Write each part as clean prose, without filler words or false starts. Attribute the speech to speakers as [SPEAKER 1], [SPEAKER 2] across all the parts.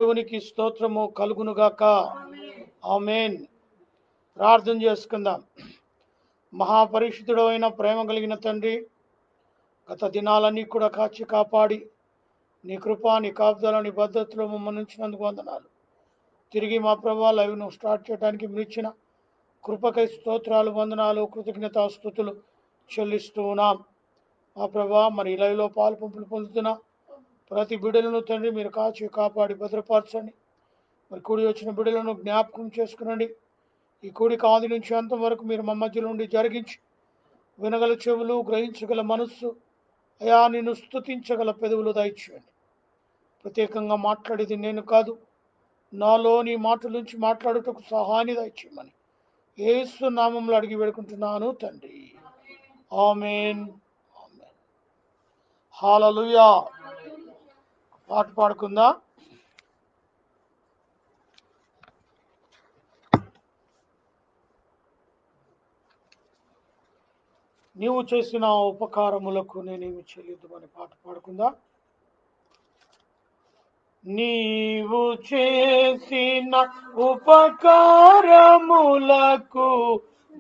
[SPEAKER 1] దేవునికి స్తోత్రము కలుగునుగాక. ఆమేన్. ప్రార్థన చేసుకుందాం. మహాపరిశుద్ధుడైన ప్రేమ కలిగిన తండ్రి, గత దినాలన్నీ కూడా కాచి కాపాడి నీ కృపా నీ కాపుదల నీ భద్రతలో మమ్మల్ని ఉంచినందుకు వందనాలు. తిరిగి మా ప్రభా లైవ్ను స్టార్ట్ చేయడానికి మీరు ఇచ్చిన కృపకై స్తోత్రాలు, వందనాలు, కృతజ్ఞతాస్తుతులు చెల్లిస్తూ ఉన్నాం. మా ప్రభా మరి లైవ్లో పాలు పంపులు పొందుతున్న ప్రతి బిడ్డలను తండ్రి మీరు కాచి కాపాడి భద్రపరచండి. మరి కూడి వచ్చిన బిడ్డలను జ్ఞాపకం చేసుకునండి. ఈ కూడిక ఆది నుంచి అంతం వరకు మీరు మా మధ్యలో నుండి జరిగించి వినగల చెవులు, గ్రహించగల మనస్సు, అయా నిన్ను స్తుతించగల పెదవులు దయచేయండి. ప్రత్యేకంగా మాట్లాడేది నేను కాదు, నాలో నీ మాటల నుంచి మాట్లాడుటకు సహాయాన్ని దయచేయమని యేసు నామంలో అడిగి వేడుకుంటున్నాను తండ్రి. ఆమేన్. ఆమేన్. హల్లెలూయా. పాట పాడుకుందా. నీవు చేసిన ఉపకారములకు నేనేమి చెల్లిద్దామని పాట పాడుకుందా. నీవు చేసిన ఉపకారములకు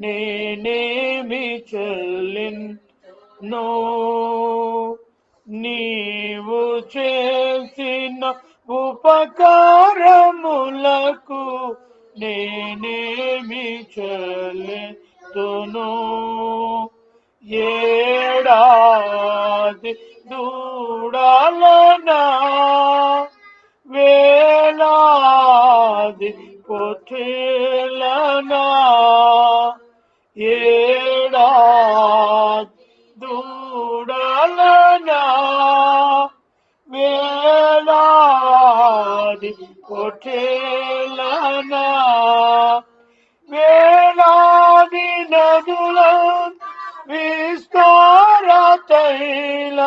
[SPEAKER 1] నేనేమి చెల్లింతును, నీవు చేసిన ఉపకారములకు నేనేమి చెల్లింతును. ఏడాది దూడాలనా, వేలాది పొట్టేలనా, ఏడాది దూడాలనా, వేలాది పొట్టేలనా, వేలాది నదుల విస్తార తైల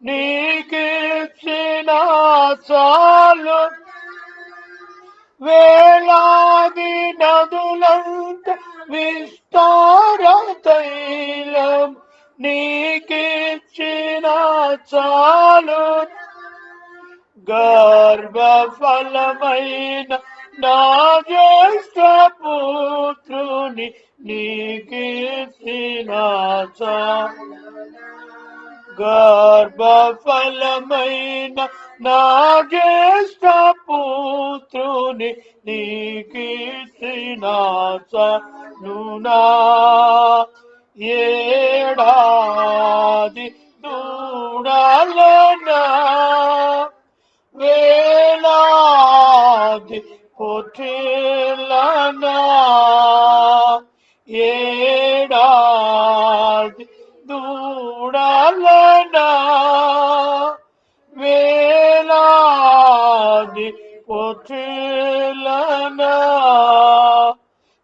[SPEAKER 1] నీకిచ్చిన చాలు, వేలాది నదులంత విస్తార తైలం నీకిచ్చిన చాలు. గర్భఫలమైన నా జ్యేష్ఠ పుత్రుని నీకిచ్చిన చాలు, గర్భఫలమైన నా జ్యేష్ఠ పుత్రుని నీకిచ్చిన చాలునా. ఏడాది దూడాలనా, వేలాది పొట్టేలనా, ఏడాది దూడాలనా, వేలాది పొట్టేలనా,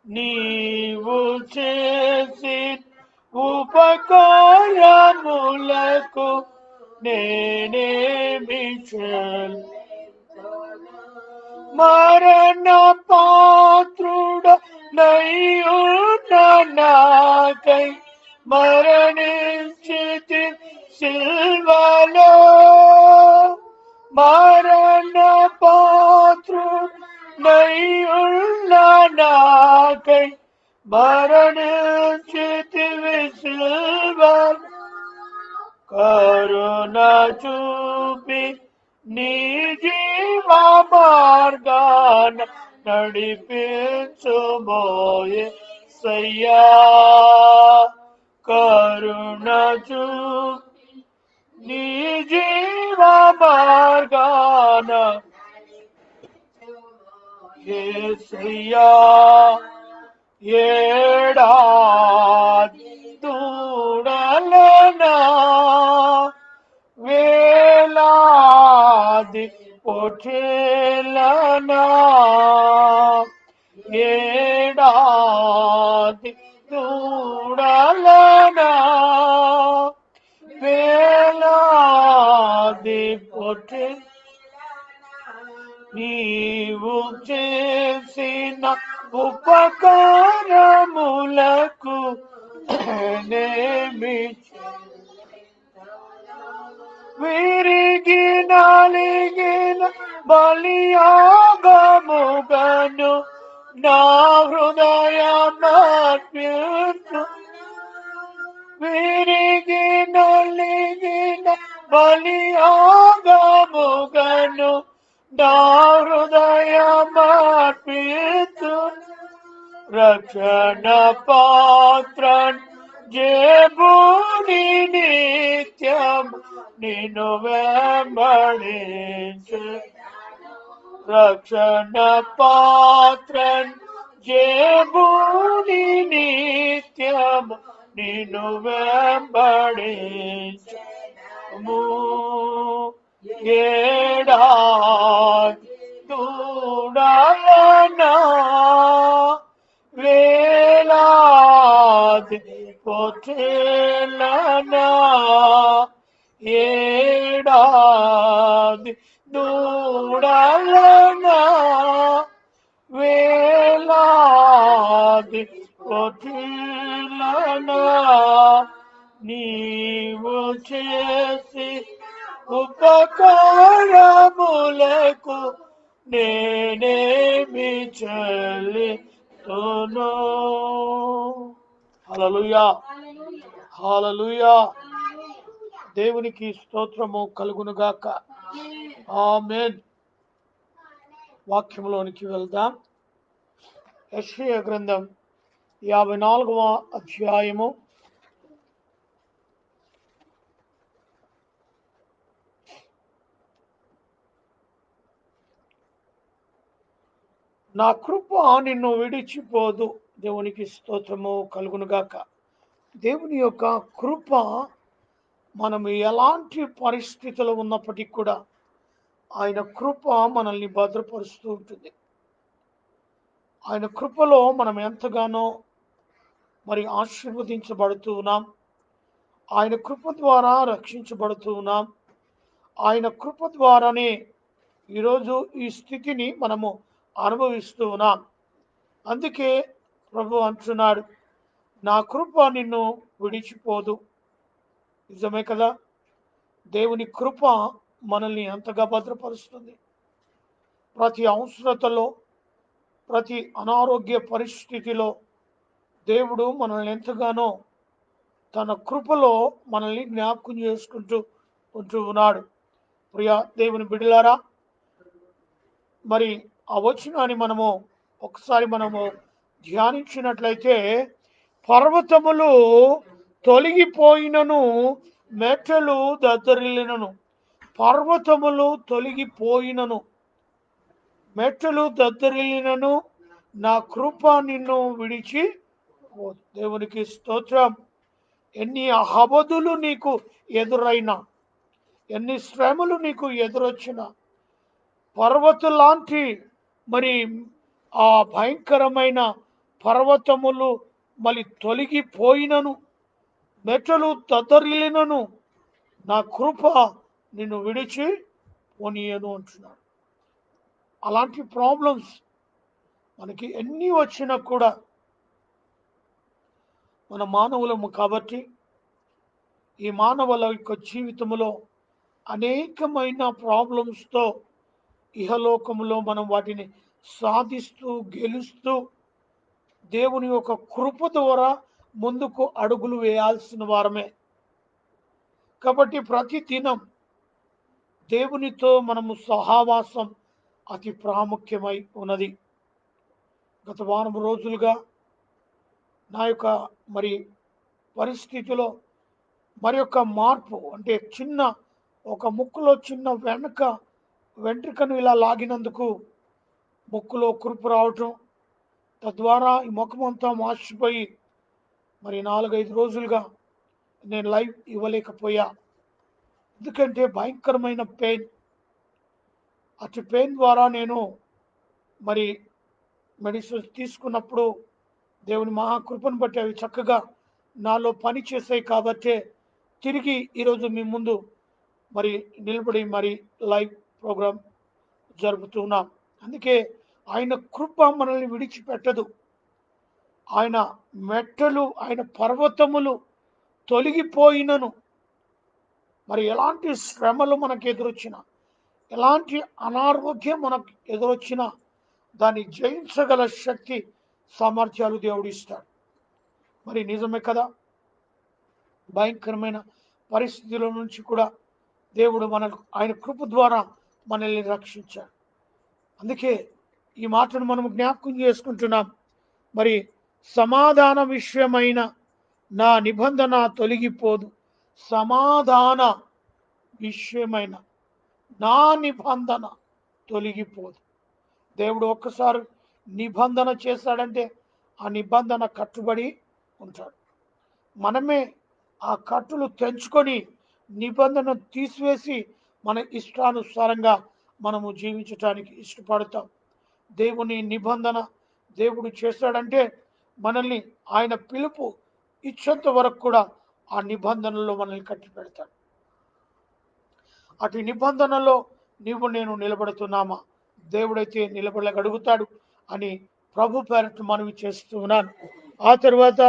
[SPEAKER 1] నీవు చేసి ఉపకారములకు నేనేమి మరణ పాత్రుడ నయ్యున్న నాకై మరణించితి సిల్వలో, మరణ పాత్రుడ నయ్యున్న నాకై మరణించితివి సిల్వలో. కరుణ చూపి నీ జీవ మార్గాన నడిపించుమోయే సయ్యా, కరుణ చూపి నీ జీవ మార్గాన యేసయ్యా. ఏడాది దూడాలనా, వేలాది పొట్టేలనా, ఏడాది దూడాలనా, వేలాది పొట్టేలనా, నీవు చేసిన ఉపకారములకు నేమి విరిగి నలిగిన బలియాగముగను నా హృదయమర్పించు. విరిగి నలిగిన బలియాగముగను నా హృదయమర్పించు. రక్షణ పాత్రన్ జేబుని నిత్యం నిన్ను వెంబడించు. రక్షణ పాత్రన్ జేబుని నిత్యం నిన్ను వెంబడించు. ఏడాది దూడలనా వేలాది పొట్టేలనా ఏడాది దూడలనా వేలాది పొట్టేలనా నీవు చేసి ఉపకారములకు నేనేమి చెల్లితును. హల్లెలూయా, హల్లెలూయా. దేవునికి స్తోత్రము కలుగునుగాక. ఆమేన్. వాక్యంలోనికి వెళ్దాం. యెషయా గ్రంథం 54వ అధ్యాయము 'నా కృప నిన్ను విడిచిపోదు'. దేవునికి స్తోత్రము కలుగునుగాక. దేవుని యొక్క కృప మనం ఎలాంటి పరిస్థితులు ఉన్నప్పటికీ కూడా ఆయన కృప మనల్ని భద్రపరుస్తూ ఉంటుంది. ఆయన కృపలో మనం ఎంతగానో ఆశీర్వదించబడుతూ ఉన్నాం. ఆయన కృప ద్వారా రక్షించబడుతూ ఉన్నాం. ఆయన కృప ద్వారానే ఈరోజు ఈ స్థితిని మనము అనుభవిస్తూ ఉన్నాం. అందుకే ప్రభు అంటున్నాడు, నా కృప నిన్ను విడిచిపోదు. నిజమే కదా. దేవుని కృప మనల్ని ఎంతగా భద్రపరుస్తుంది. ప్రతి అవసరతలో, ప్రతి అనారోగ్య పరిస్థితిలో దేవుడు మనల్ని ఎంతగానో తన కృపలో మనల్ని జ్ఞాపకం చేసుకుంటూ ఉన్నాడు. ప్రియ దేవుని బిడ్డలారా, మరి ఆ వచనాన్ని ఒకసారి ధ్యానించినట్లయితే, పర్వతములు తొలగిపోయినను మెట్టలు దద్దరిల్లినను. పర్వతములు తొలగిపోయినను మెట్టలు దద్దరిల్లినను నా కృప నిన్ను విడిచి. దేవునికి స్తోత్రం. ఎన్ని అహబదులు నీకు ఎదురైనా, ఎన్ని శ్రమలు నీకు ఎదురొచ్చినా, పర్వతలాంటి ఆ భయంకరమైన పర్వతములు తొలగిపోయినను, మెట్టలు దద్దరిల్లినను నా కృప నిన్ను విడిచి పోనీయను అంటున్నాడు. అలాంటి ప్రాబ్లమ్స్ మనకి ఎన్ని వచ్చినా కూడా మన మానవులము కాబట్టి ఈ మానవుల యొక్క జీవితంలో అనేకమైన ప్రాబ్లమ్స్తో ఇహలోకములో మనం వాటిని సాధిస్తూ గెలుస్తూ దేవుని యొక్క కృప ద్వారా ముందుకు అడుగులు వేయాల్సిన వారమే. కాబట్టి ప్రతి దినం దేవునితో మనము సహవాసం అతి ప్రాముఖ్యమై ఉన్నది. గత వారం రోజులుగా నా యొక్క పరిస్థితిలో యొక్క మార్పు, అంటే ఒక ముక్కులో చిన్న వెంట్రుకను ఇలా లాగినందుకు ముక్కులో కురుపు రావటం, తద్వారా ఈ ముఖమంతా మార్చిపోయి 4-5 రోజులుగా నేను లైవ్ ఇవ్వలేకపోయా. ఎందుకంటే భయంకరమైన పెయిన్. అటు పెయిన్ ద్వారా నేను మెడిసిన్స్ తీసుకున్నప్పుడు దేవుని మహాకృపను బట్టి అవి చక్కగా నాలో పని చేసాయి. కాబట్టే తిరిగి ఈరోజు మీ ముందు నిలబడి లైవ్ ప్రోగ్రాం జరుపుతున్నాం. అందుకే ఆయన కృప మనల్ని విడిచిపెట్టదు. ఆయన మెట్టలు, ఆయన పర్వతములు తొలగిపోయినను, ఎలాంటి శ్రమలు మనకు ఎదురొచ్చినా, ఎలాంటి అనారోగ్యం మనకు ఎదురొచ్చినా దాన్ని జయించగల శక్తి సామర్థ్యాలు దేవుడు ఇస్తాడు. మరి నిజమే కదా, భయంకరమైన పరిస్థితుల నుంచి కూడా దేవుడు మనకు ఆయన కృప ద్వారా మనల్ని రక్షించాడు. అందుకే ఈ మాటను మనం జ్ఞాపకం చేసుకుంటున్నాం. మరి సమాధాన విషయమైన నా నిబంధన తొలగిపోదు. సమాధాన విషయమైన నా నిబంధన తొలగిపోదు. దేవుడు ఒక్కసారి నిబంధన చేశాడంటే ఆ నిబంధన కట్టుబడి ఉంటాడు. మనమే ఆ కట్టులు తెంచుకొని నిబంధన తీసివేసి మన ఇష్టానుసారంగా మనము జీవించటానికి ఇష్టపడతాం. దేవుని నిబంధన దేవుడు చేశాడంటే మనల్ని ఆయన పిలుపు ఇచ్చేంత వరకు కూడా ఆ నిబంధనలో మనల్ని కట్టి పెడతాడు. అటు నిబంధనలో నీవు నేను నిలబడుతున్నామా? దేవుడైతే నిలబడగలుగుతాడు అని ప్రభు పేరట మనవి చేస్తూ ఉన్నాను. ఆ తర్వాత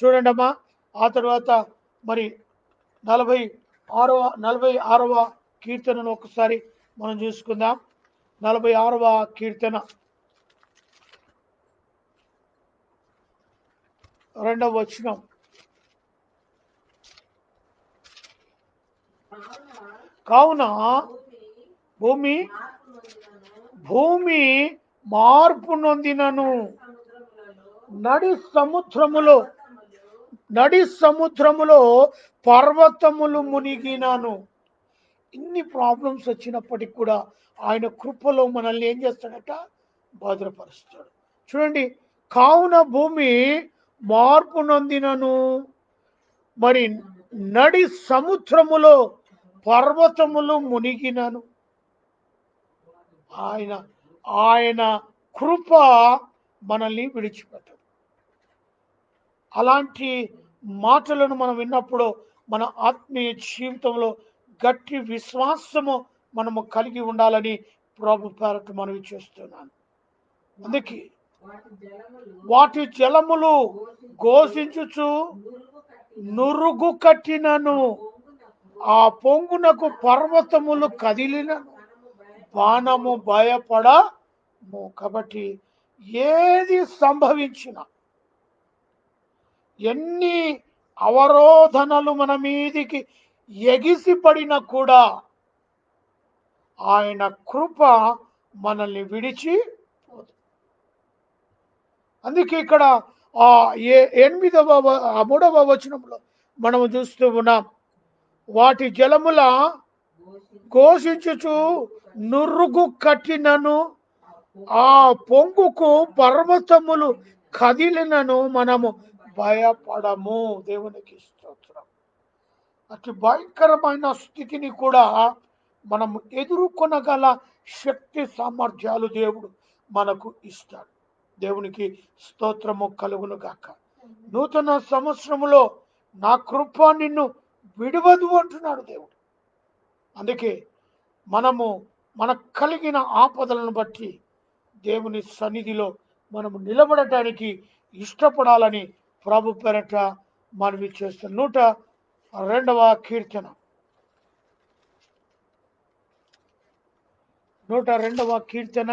[SPEAKER 1] చూడండమ్మా, ఆ తర్వాత మరి 46వ కీర్తనను ఒకసారి మనం చూసుకుందాం. 46వ కీర్తన 2వ వచనం. కావున భూమి మార్పు నొందినను, నడి సముద్రములో పర్వతములు మునిగినాను. ఇన్ని ప్రాబ్లమ్స్ వచ్చినప్పటికి కూడా ఆయన కృపలో మనల్ని ఏం చేస్తాడట? భద్రపరుస్తాడు. చూడండి, కావున భూమి మార్పు నొందినను, మరి నడి సముద్రములో పర్వతములు మునిగినను. ఆయన కృప మనల్ని విడిచిపెట్టదు. అలాంటి మాటలను మనం విన్నప్పుడు మన ఆత్మీయ జీవితంలో గట్టి విశ్వాసము మనము కలిగి ఉండాలని ప్రభు పేరట మనవి చేస్తున్నాను. అందుకే వాటి జలములు ఘోషించుచు నురుగు కట్టినను, ఆ పొంగునకు పర్వతములు కదిలినను, బాణము భయపడము. కాబట్టి ఏది సంభవించినా, ఎన్ని అవరోధనలు మన మీదికి ఎగిసిపడినా కూడా ఆయన కృప మనల్ని విడిచి. అందుకే ఇక్కడ 3వ వచనంలో మనము చూస్తూ ఉన్నాం, వాటి జలముల ఘోషించుచు నురుగు కట్టినను, ఆ పొంగుకు పర్వతములు కదిలినను మనము భయపడము. దేవునికి స్తోత్రం. అతి భయంకరమైన స్థితిని కూడా మనం ఎదుర్కొనగల శక్తి సామర్థ్యాలు దేవుడు మనకు ఇస్తాడు. దేవునికి స్తోత్రము కలుగును గాక. నూతన సంవత్సరములో నా కృప నిన్ను విడవదు అంటున్నాడు దేవుడు. అందుకే మనము మనకు కలిగిన ఆపదలను బట్టి దేవుని సన్నిధిలో మనము నిలబడటానికి ఇష్టపడాలని ప్రభు పేరట మనవి చేస్తాం. 102వ కీర్తన 102వ కీర్తన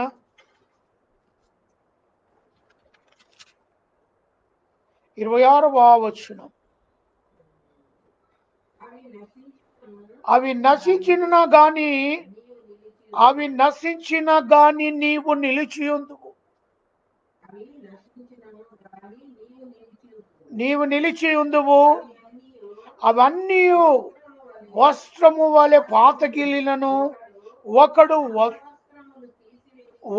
[SPEAKER 1] 26వ వచనం. అవి నశించిన గాని నీవు నిలిచియుందువు. అవన్నీ వస్త్రము వలె పాతగిలినను,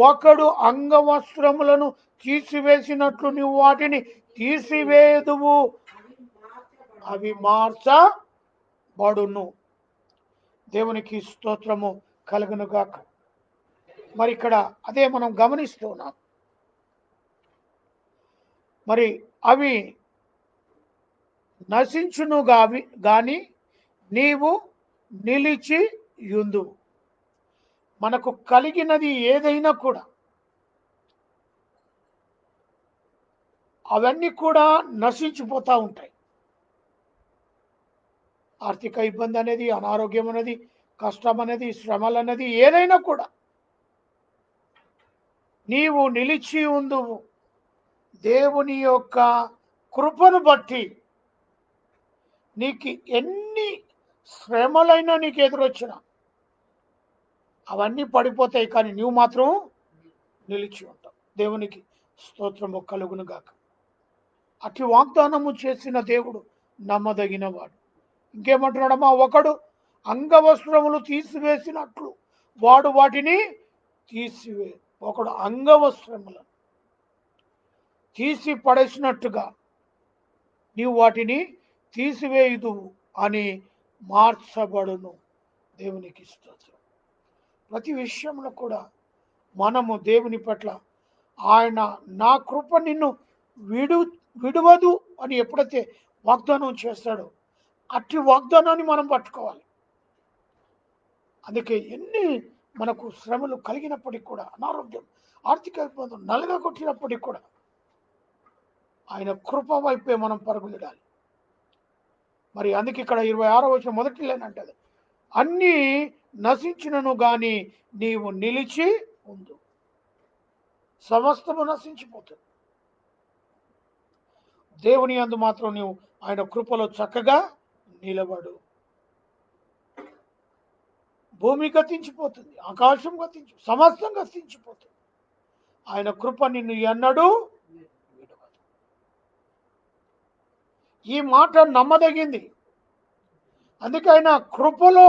[SPEAKER 1] ఒకడు అంగవస్త్రములను తీసివేసినట్లు నీవు వాటిని తీసివేదువు. అవి మార్చబడును. దేవునికి స్తోత్రము కలుగును గాక. మరి ఇక్కడ అదే మనం గమనిస్తున్నాం. మరి అవి నశించును గాని నీవు నిలిచి యుందువు. మనకు కలిగినది ఏదైనా కూడా అవన్నీ కూడా నశించిపోతూ ఉంటాయి. ఆర్థిక ఇబ్బంది అనేది, అనారోగ్యం అనేది, కష్టం అనేది, శ్రమలు అనేది ఏదైనా కూడా నీవు నిలిచి ఉందువు. దేవుని యొక్క కృపను బట్టి నీకు ఎన్ని శ్రమలైనా నీకు ఎదురొచ్చిన అవన్నీ పడిపోతాయి, కానీ నీవు మాత్రం నిలిచి ఉంటావు. దేవునికి స్తోత్రము కలుగును గాక. అట్టి వాగ్దానము చేసిన దేవుడు నమ్మదగినవాడు. ఇంకేమంటున్నాడమ్మా, ఒకడు అంగవస్త్రములు తీసివేసినట్లు వాడు వాటిని ఒకడు అంగవస్త్రములను తీసి పడేసినట్టుగా నీవు వాటిని తీసివేయుదు అని మార్చబడును. దేవునికి స్తోత్రం. ప్రతి విషయంలో కూడా మనము దేవుని పట్ల ఆయన నా కృప నిన్ను విడువదు అని ఎప్పుడైతే వాగ్దానం చేస్తాడో అట్టి వాగ్దానాన్ని మనం పట్టుకోవాలి. అందుకే ఎన్ని మనకు శ్రమలు కలిగినప్పటికీ కూడా, అనారోగ్యం, ఆర్థిక ఇబ్బందులు నలగగొట్టినప్పటికీ కూడా ఆయన కృప వైపే మనం పరుగులిడాలి. మరి అందుకే ఇక్కడ 26వ వచనం మొదటి లైన్ అంటది, అన్నీ నశించినను గాని నీవు నిలిచి ఉండు. సమస్తము నశించిపోతుంది, దేవుని యందు మాత్రం నీవు ఆయన కృపలో చక్కగా నిలబడు. భూమి గతించిపోతుంది, ఆకాశం సమస్తం గతించిపోతుంది, ఆయన కృప నిన్ను ఎన్నడూ విడవదు. ఈ మాట నమ్మదగింది. అందుకే ఆయన కృపలో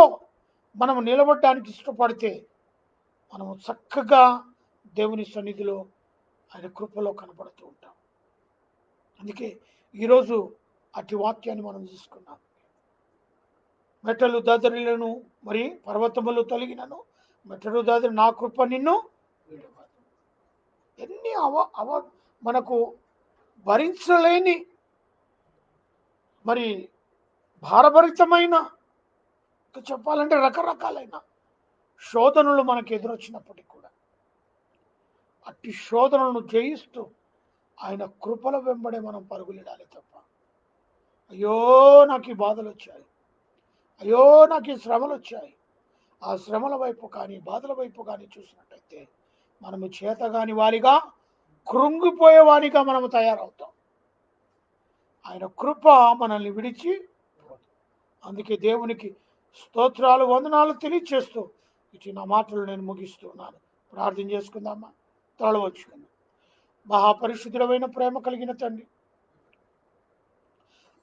[SPEAKER 1] మనం నిలబడడానికి ఇష్టపడితే మనము చక్కగా దేవుని సన్నిధిలో ఆయన కృపలో కనపడుతూ ఉంటాం. అందుకే ఈరోజు అట్టి వాక్యాన్ని మనం తీసుకున్నాం. మెట్టలు దదరిలను మరి పర్వతములు తొలగినను మెట్టలు దదరి నా కృప నిన్ను విడవదు. ఎన్ని మనకు భరించలేని మరి భారభరితమైన, చెప్పాలంటే రకరకాలైన శోధనలు మనకు ఎదురొచ్చినప్పటికీ కూడా అట్టి శోధనలను జయిస్తూ ఆయన కృపల వెంబడే మనం పరుగులిడాలి తప్ప, అయ్యో నాకు ఈ బాధలు వచ్చాయి, అయ్యో నాకు ఈ శ్రమలు వచ్చాయి, ఆ శ్రమల వైపు కానీ బాధల వైపు కానీ చూసినట్టయితే మనము చేతగాని వారిగా, కృంగిపోయే వారిగా మనము తయారవుతాం. ఆయన కృప మనల్ని విడిచి. అందుకే దేవునికి స్తోత్రాలు, వందనాలు తెలియచేస్తూ ఇచ్చిన మాటలు నేను ముగిస్తున్నాను. ప్రార్థన చేసుకుందామా? తలవచ్చుకుందాం. మహాపరిశుద్ధుడమైన ప్రేమ కలిగిన తండ్రి,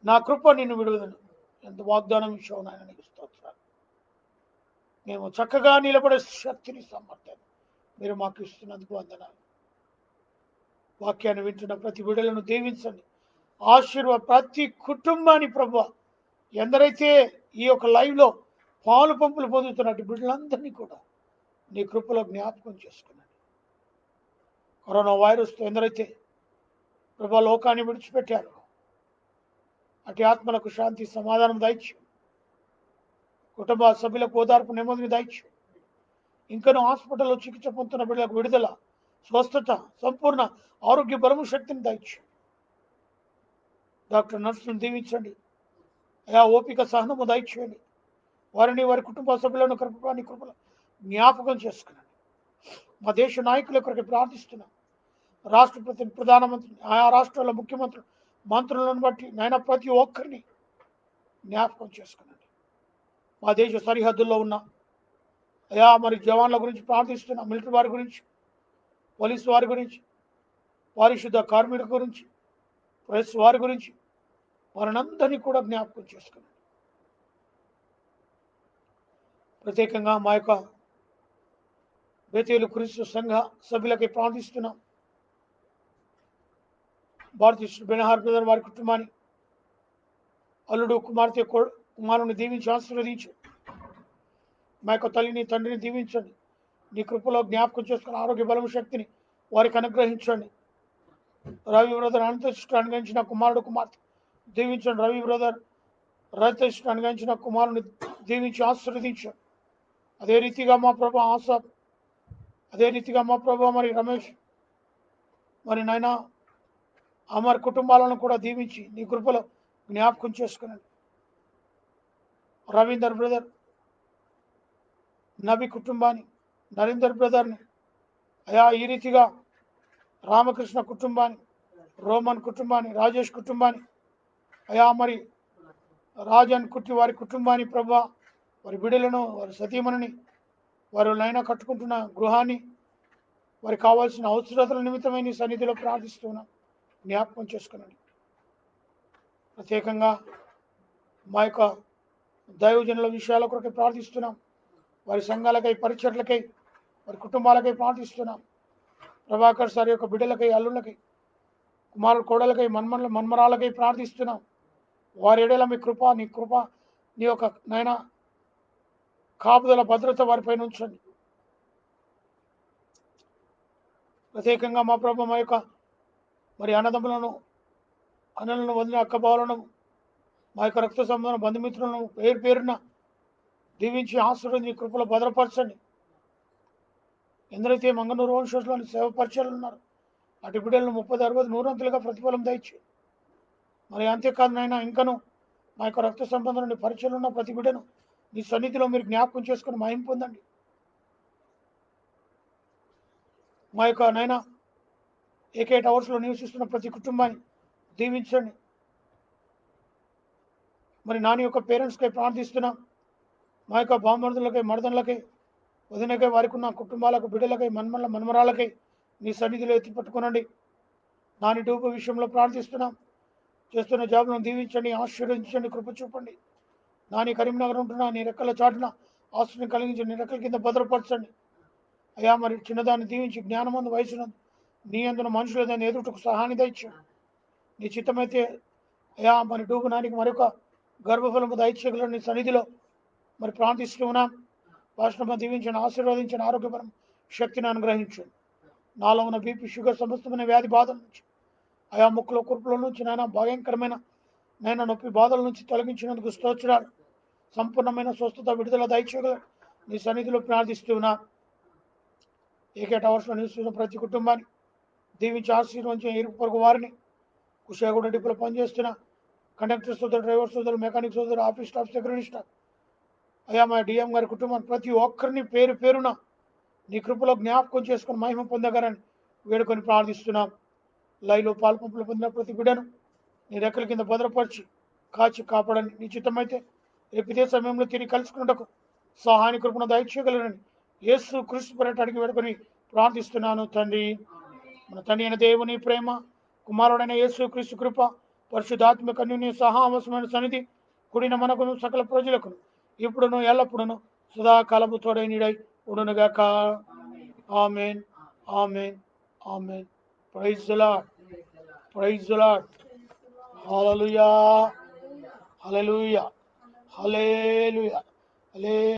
[SPEAKER 1] నా కృప నిన్ను విడువదను ఎంత వాగ్దానం ఇచ్చావు నాయన, నీకు స్తోత్రాలు. మేము చక్కగా నిలబడే శక్తిని, సామర్థ్యాన్ని మీరు మాకు ఇస్తున్నందుకు వందనాలు. వాక్యాన్ని వింటున్న ప్రతి బిడ్డలను దీవించండి, ప్రతి కుటుంబాన్ని ప్రభువా, ఎందరైతే ఈ యొక్క లైవ్లో పాలు పంపులు పొందుతున్నట్టు బిడ్డలందరినీ కూడా నీ కృపలో జ్ఞాపకం చేసుకున్నాడు. కరోనా వైరస్తో ఎందరైతే ప్రభా లోకాన్ని విడిచిపెట్టారు, అటు ఆత్మలకు శాంతి సమాధానం దయచు, కుటుంబ సభ్యులకు ఓదార్పు నెమ్మదిని దయచు. ఇంకనూ హాస్పిటల్లో చికిత్స పొందుతున్న బిడ్డలకు విడుదల, స్వస్థత, సంపూర్ణ ఆరోగ్య బలము, శక్తిని దయచు. డాక్టర్ నర్సులను దీవించండి అయా, ఓపిక సహనము దయచేయండి. వారిని వారి కుటుంబ సభ్యులను కృపలో జ్ఞాపకం చేసుకున్నాను. మా దేశ నాయకుల కొరకు ప్రార్థిస్తున్నాను. రాష్ట్రపతి, ప్రధానమంత్రి, ఆయా రాష్ట్రాల ముఖ్యమంత్రులు, మంత్రులను బట్టి నాయన ప్రతి ఒక్కరిని జ్ఞాపకం చేసుకున్నాను. మా దేశ సరిహద్దుల్లో ఉన్న అయా మరి జవాన్ల గురించి ప్రార్థిస్తున్నాం, మిలిటరీ వారి గురించి, పోలీసు వారి గురించి, పారిశుద్ధ కార్మికుల గురించి, ప్రెస్ వారి గురించి, వారినందరినీ కూడా జ్ఞాపకం చేసుకున్నాను. ప్రత్యేకంగా మా యొక్క బేతేలు క్రీస్తు సంఘ సభ్యులకి ప్రార్థిస్తున్నాం. భారతీయ బెనహార్ బ్రదర్ వారి కుటుంబాన్ని, అల్లుడు, కుమార్తె, కుమారుని దీవించి ఆశీర్వదించు. మా యొక్క తల్లిని, తండ్రిని దీవించండి. నీ కృపలో జ్ఞాపకం చేసుకుని ఆరోగ్య బలము, శక్తిని వారికి అనుగ్రహించండి. రవి బ్రదర్ అనంతశిష్టు అనుగమించిన కుమారుడు, కుమార్తె దీవించండి. రవి బ్రదర్ రవితశిష్టు అనుగమించిన కుమారుని దీవించి ఆశీర్వదించండి. అదే రీతిగా మా ప్రభా ఆసాబ్, అదే రీతిగా మా ప్రభా మరి రమేష్, మరి నాయన అమర్ కుటుంబాలను కూడా దీవించి నీ కృపలో జ్ఞాపకం చేసుకునండి. రవీందర్ బ్రదర్ నబి కుటుంబాన్ని, నరేందర్ బ్రదర్ని అయా ఈ రీతిగా రామకృష్ణ కుటుంబాన్ని, రోమన్ కుటుంబాన్ని, రాజేష్ కుటుంబాన్ని అయా మరి రాజన్ కుట్టి వారి కుటుంబాన్ని ప్రభా, వారి బిడ్డలను, వారి సతీమణిని, వారు నైనా కట్టుకుంటున్న గృహాన్ని, వారికి కావాల్సిన అవసరతల నిమిత్తమై నీ సన్నిధిలో ప్రార్థిస్తున్నాం. జ్ఞాపకం చేసుకునండి. ప్రత్యేకంగా మా యొక్క దైవజనుల విషయాల కొరకై ప్రార్థిస్తున్నాం. వారి సంఘాలకై, పరిచర్లకై, వారి కుటుంబాలకై ప్రార్థిస్తున్నాం. ప్రభాకర్ సార్ యొక్క బిడ్డలకై, అల్లుళ్ళకై, కుమారుడు కోడలకై, మన్మరాలకై ప్రార్థిస్తున్నాం. వారి ఎడల మీ కృప, నీ యొక్క నైనా కాపుదల భద్రత వారిపైన ఉంచండి. ప్రత్యేకంగా మా ప్రభు మా యొక్క మరి అన్నదమ్ములను, అన్నలను వదిలిన అక్కబాలను, మా యొక్క రక్త సంబంధ బంధుమిత్రులను పేరు పేరున దీవించి ఆశీర్వదించి కృపలో భద్రపరచండి. ఎందరైతే మంగనూరు వంశంలోని సేవ పరిచయాలు ఉన్నారు అటు బిడ్డలను 30, 60, 100 ప్రతిఫలం దయచి మరి అంతేకాదు నాయన ఇంకను మా యొక్క రక్త సంబంధం నుండి పరిచయాలు ఉన్న ప్రతి బిడ్డను నీ సన్నిధిలో మీరు జ్ఞాపకం చేసుకుని మహిమ పొందండి. మా యొక్క నాయన AK టవర్స్లో నివసిస్తున్న ప్రతి కుటుంబాన్ని దీవించండి. మరి నాని యొక్క పేరెంట్స్కై ప్రార్థిస్తున్నాం. మా యొక్క బామర్దులకై, మర్దనులకై, వదినకై, వారికి ఉన్న కుటుంబాలకు, బిడ్డలకై, మన్మరాలకై నీ సన్నిధిలో ఎత్తిపట్టుకునండి. నాని డూపు విషయంలో ప్రార్థిస్తున్నాం. చేస్తున్న జాబులను దీవించండి, ఆశీర్వదించండి, కృప చూపండి. నాని కరీంనగర్ ఉంటున్నా నీ రెక్కల చాటున ఆశ్రయం కలిగించండి, నీ రెక్కల కింద భద్రపరచండి. అయ్యా మరి చిన్నదాన్ని దీవించి జ్ఞానమందు వయసునందు నీ అందున మనుషుల దాన్ని ఎదుటకు సహాన్ని దయచేయండి. నీ చిత్తమైతే అయ్యా మరి డూబు నానికి మరొక గర్భఫలము దయచేయగలను నీ సన్నిధిలో మరి ప్రార్థిస్తూ ఉన్నాం. భాషణ దీవించండి, ఆశీర్వదించండి, ఆరోగ్యపరం శక్తిని అనుగ్రహించండి. నాలో ఉన్న BP, షుగర్ సమస్తమైన వ్యాధి బాధల నుంచి, ఆయా ముక్కులో కురుపుల నుంచి నాయన భయంకరమైన నైనా నొప్పి బాధల నుంచి తొలగించినందుకు స్తోత్రాలు. సంపూర్ణమైన స్వస్థత, విడుదల దయచేయగలరు నీ సన్నిధిలో ప్రార్థిస్తూ ఉన్నా. AK టవర్స్లో నివసిస్తున్న ప్రతి కుటుంబాన్ని దీవించి ఆశీర్వదించిన ఇరుగు పొరుగు వారిని, కుషాగూడ డిపోలో పనిచేస్తున్న కండక్టర్ సోదరు, డ్రైవర్ సోదరు, మెకానిక్ సోదరు, ఆఫీస్ స్టాఫ్, సెక్యూరిటీ స్టాఫ్, అయ్యా మా DM గారి కుటుంబాన్ని ప్రతి ఒక్కరిని పేరు పేరున నీ కృపలో జ్ఞాపకం చేసుకుని మహిమ పొందగలని వేడుకొని ప్రార్థిస్తున్నాం. లైవ్లో పాల్పంపులు పొందిన ప్రతి బిడ్డను నీ రెక్కల కింద భద్రపరిచి కాచి కాపాడని, నీ చిత్తమైతే రేపు ఇదే సమయంలో తిరిగి కలుసుకున్నటకు సహాయాన్ని కృపను దయచేయగలరని యేసు క్రీస్తు పేరిట అడిగి వేడుకొని ప్రార్థిస్తున్నాను తండ్రి. మన తండ్రి అయిన దేవుని ప్రేమ, కుమారుడైన యేసు క్రీస్తు కృప, పరిశుద్ధాత్మక అన్యోన్య సహవాసమైన సన్నిధి కూడిన మనకును సకల ప్రజలకు ఇప్పుడును ఎల్లప్పుడును సదాకాలము తోడై నీడై ఉండునుగాక. Amen, amen, amen. Praise the Lord, praise the Lord. Hallelujah, hallelujah, hallelujah, hallelujah.